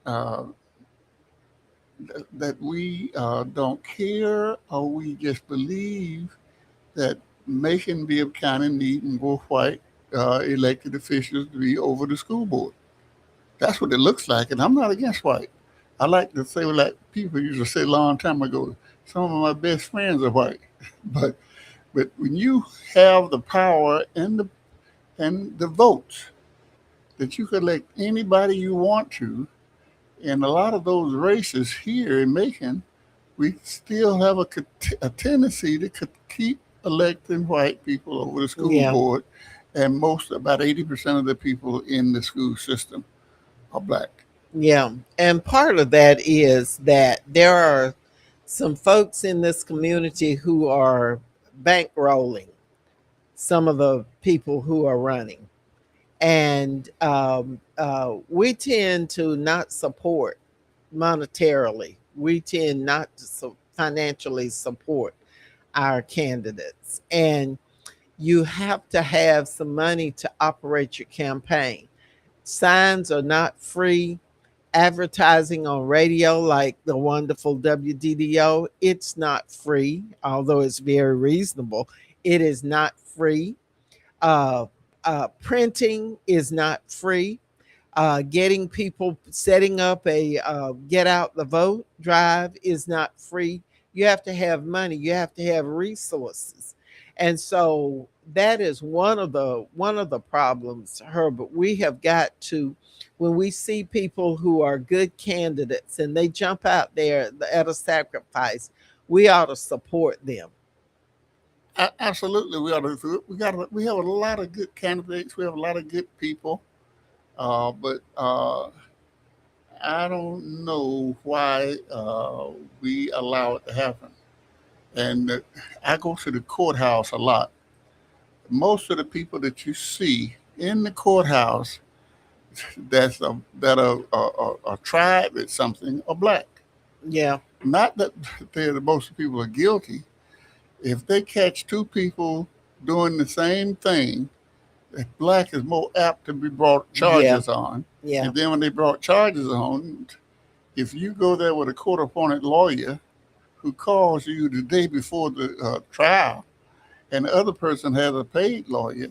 that we don't care, or we just believe that Macon Bibb County need more white elected officials to be over the school board. That's what it looks like, and I'm not against white. I like to say, like people used to say a long time ago, some of my best friends are white. But when you have the power and the votes that you could elect anybody you want to, in a lot of those races here in Macon, we still have a tendency to keep electing white people over the school Yeah. board, and about 80% of the people in the school system are black. Yeah. And part of that is that there are some folks in this community who are bankrolling some of the people who are running. And we tend to not support monetarily. We tend not to financially support our candidates. And you have to have some money to operate your campaign. Signs are not free. Advertising on radio, like the wonderful WDDO, it's not free, although it's very reasonable. It is not free. Uh, Printing is not free. Getting people setting up a get out the vote drive is not free. You have to have money. You have to have resources, and so that is one of the problems, Herbert. We have got to, when we see people who are good candidates and they jump out there at a sacrifice, we ought to support them. Absolutely, we ought to do it. We have a lot of good candidates. We have a lot of good people, but I don't know why we allow it to happen. And I go to the courthouse a lot. Most of the people that you see in the courthouse that are tried with something are black. Yeah, Not that most people are guilty. If they catch two people doing the same thing, black is more apt to be brought yeah, charges on. yeah, And then when they brought charges on, if you go there with a court appointed lawyer who calls you the day before the trial, and the other person has a paid lawyer,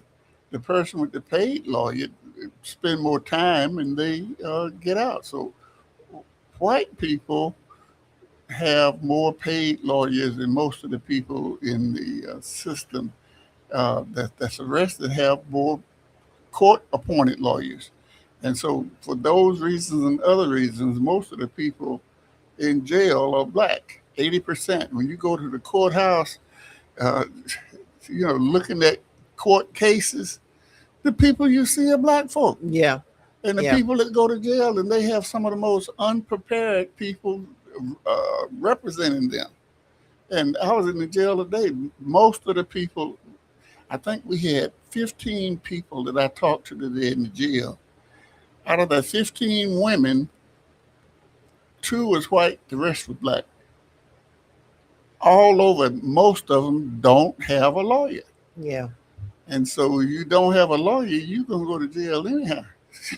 the person with the paid lawyer spend more time and they get out. So white people have more paid lawyers than most of the people in the system that's arrested have more court appointed lawyers. And so, for those reasons and other reasons, most of the people in jail are black. 80%. When you go to the courthouse, uh, looking at court cases, the people you see are black folk. yeah, And the yeah, people that go to jail, and they have some of the most unprepared people representing them. And I was in the jail today. Most of the people, I think we had 15 people that I talked to today in the jail. Out of the 15 women, two was white, the rest was black. All over, most of them don't have a lawyer. yeah, And so you don't have a lawyer, you're going to go to jail anyhow.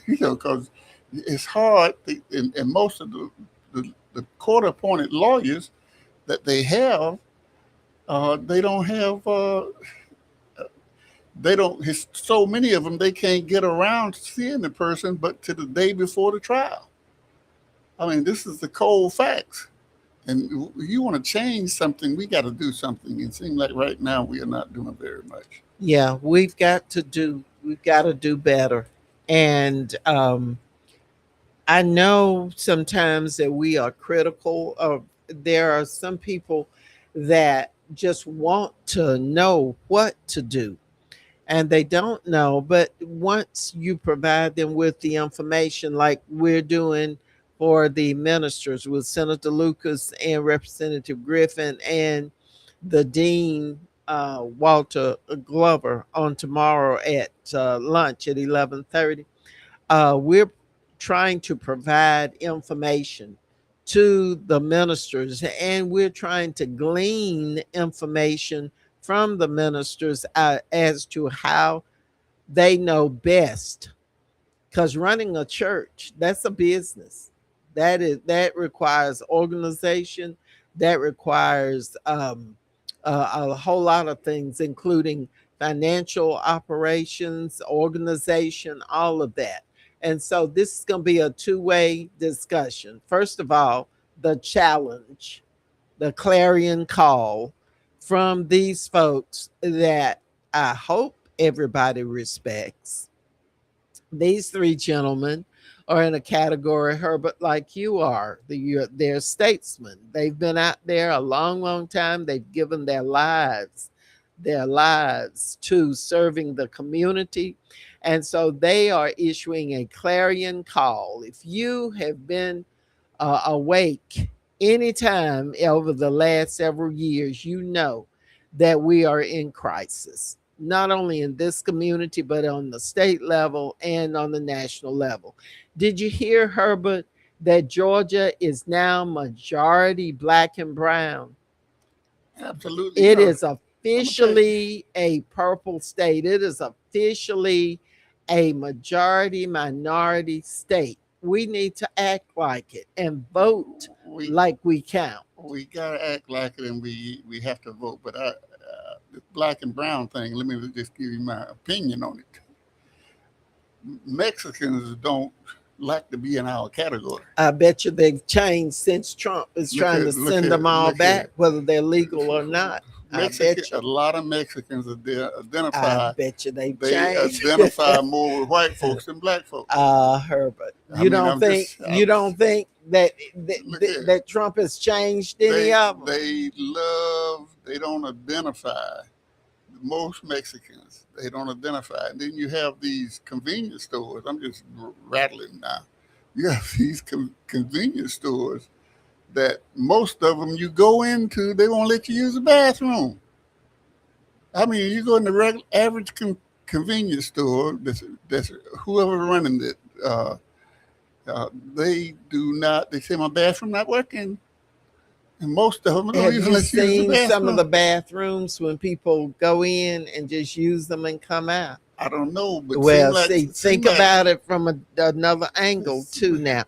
Because it's hard. And most of the court appointed lawyers that they have, they don't have, they don't, so many of them, they can't get around to seeing the person but to the day before the trial. I mean, this is the cold facts. And if you want to change something, we got to do something. It seems like right now we are not doing very much. yeah. We've got to do better. And I know sometimes that we are critical of, there are some people that just want to know what to do and they don't know. But once you provide them with the information, like we're doing for the ministers with Senator Lucas and Representative Griffin and the Dean Walter Glover on tomorrow at lunch at 11:30, we're trying to provide information to the ministers, and we're trying to glean information from the ministers as to how they know best, because running a church, that's a business. That requires organization. That requires a whole lot of things, including financial operations, organization, all of that. And so this is going to be a two-way discussion. First of all, the challenge, the clarion call from these folks that I hope everybody respects. These three gentlemen are in a category, Herbert, like you are. They're statesmen. They've been out there a long, long time. They've given their lives to serving the community. And so they are issuing a clarion call. If you have been awake anytime over the last several years, you know that we are in crisis, not only in this community, but on the state level and on the national level. Did you hear, Herbert, that Georgia is now majority black and brown? Absolutely. It No, is I'm gonna tell you. officially a purple state. It is officially a majority minority state. We need to act like it and vote We like we count. we gotta act like it, and we have to vote. But the black and brown thing. Let me just give you my opinion on it. Mexicans don't like to be in our category. I bet you they've changed since Trump is trying to Look send here, them all look here. back, whether they're legal or not. I Mexican, bet a you. lot of Mexicans I identify. bet you they've They changed. identify more with white folks than black folks. Herbert, I mean, I'm just. you don't think that Look here. that Trump has changed any They of them? they don't identify. Most Mexicans, they don't identify. And then you have these convenience stores. I'm just rattling now. You have these convenience stores that most of them you go into, they won't let you use the bathroom. I mean, you go in the regular average convenience store. That's whoever running it. They do not. They say my bathroom not working, and most of them don't Have even you let you use the seen some of bathroom. the bathrooms when people go in and just use them and come out? I don't know, but Well, seem see, like, think about it from another angle too. Now,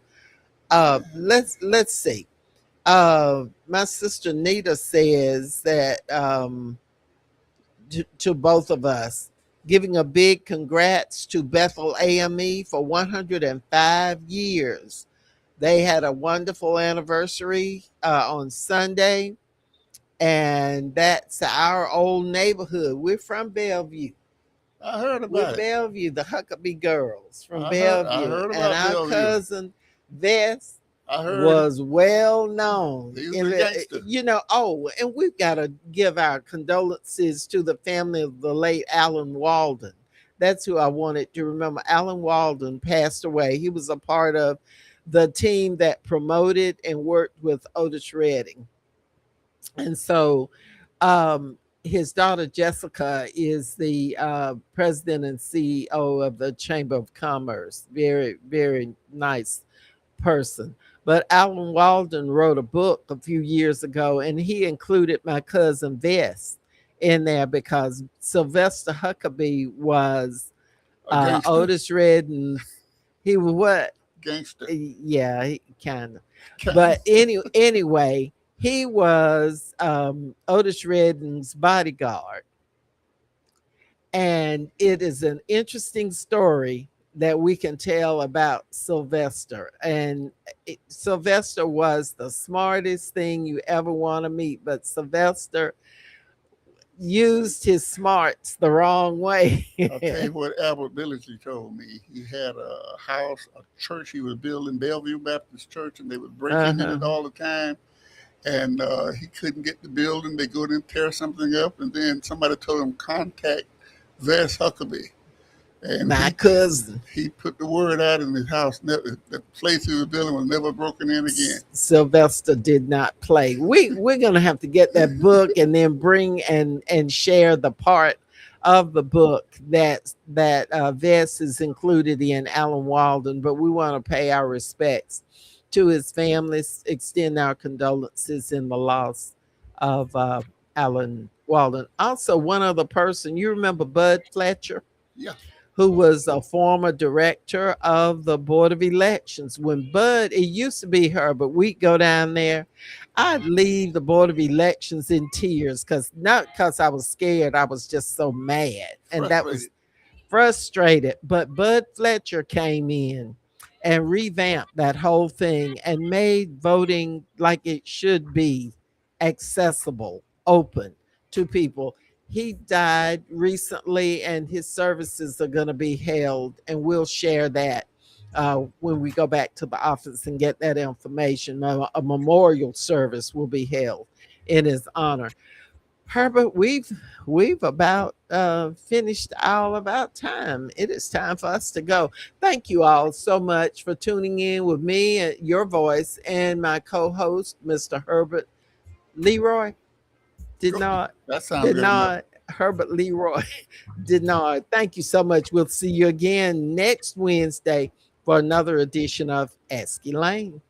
let's see. My sister Nita says that to both of us, giving a big congrats to Bethel AME for 105 years. They had a wonderful anniversary on Sunday, and that's our old neighborhood. We're from Bellevue. I heard We're about it. Bellevue, the Huckabee girls from I Bellevue. heard And about our Bellevue. cousin Vess I heard was well known. he was a gangster. And we've got to give our condolences to the family of the late Alan Walden. That's who I wanted to remember. Alan Walden passed away. He was a part of the team that promoted and worked with Otis Redding. And so his daughter Jessica is the president and CEO of the Chamber of Commerce. Very, very nice person. But Alan Walden wrote a book a few years ago, and he included my cousin Vess in there because Sylvester Huckabee was Otis Redding's. He was what? Gangster. Yeah, kind of. But anyway, he was Otis Redding's bodyguard. And it is an interesting story that we can tell about Sylvester. And Sylvester was the smartest thing you ever want to meet, but Sylvester used his smarts the wrong way. I'll tell you what Albert Billingsley told me. He had a house, a church he was building, Bellevue Baptist Church, and they was breaking in it all the time. And he couldn't get the building. They go in and tear something up, and then somebody told him contact Vess Huckabee. And my cousin. He put the word out in his house. The place he was building was never broken in again. Sylvester did not play. We're gonna have to get that book and then bring and share the part of the book that Vess is included in, Alan Walden. But we want to pay our respects to his families, extend our condolences in the loss of Alan Walden. Also, one other person, you remember Bud Fletcher? Yeah. Who was a former director of the Board of Elections. When Bud, it used to be her, but we'd go down there. I'd leave the Board of Elections in tears not because I was scared, I was just so mad. And that was frustrated. But Bud Fletcher came in and revamped that whole thing and made voting like it should be accessible, open to people. He died recently, and his services are going to be held, and we'll share that when we go back to the office and get that information. A memorial service will be held in his honor. Herbert, we've about finished all of our time. It is time for us to go. Thank you all so much for tuning in with me, your voice, and my co-host, Mr. Herbert Leroy. That sounds good. Herbert Leroy Denard. Thank you so much. We'll see you again next Wednesday for another edition of Ask Elaine.